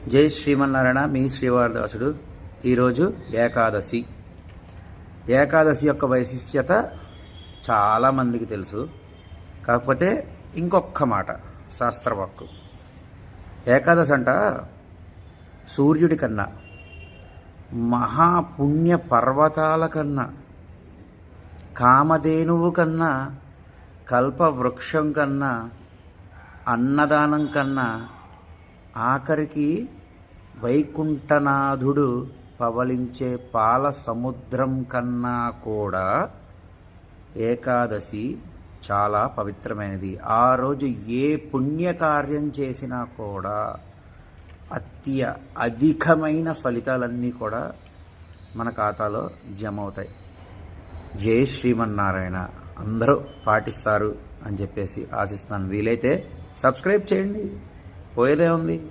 జై శ్రీమన్నారాయణ. మీ శ్రీవారదాసుడు. ఈరోజు ఏకాదశి. ఏకాదశి యొక్క వైశిష్ట్యత చాలామందికి తెలుసు. కాకపోతే ఇంకొక మాట శాస్త్రవాక్కు. ఏకాదశి అంట సూర్యుడి కన్నా, మహాపుణ్య పర్వతాల కన్నా, కామధేనువు కన్నా, కల్పవృక్షం కన్నా, అన్నదానం కన్నా, ఆఖరికి వైకుంఠనాథుడు పవలించే పాల సముద్రం కన్నా కూడా ఏకాదశి చాలా పవిత్రమైనది. ఆ రోజు ఏ పుణ్యకార్యం చేసినా కూడా అధికమైన ఫలితాలన్నీ కూడా మన ఖాతాలో జమ అవుతాయి. జై శ్రీమన్నారాయణ. అందరూ పాటిస్తారు అని చెప్పేసి ఆశిస్తున్నాను. వీలైతే సబ్స్క్రైబ్ చేయండి, పోయేదే ఉంది.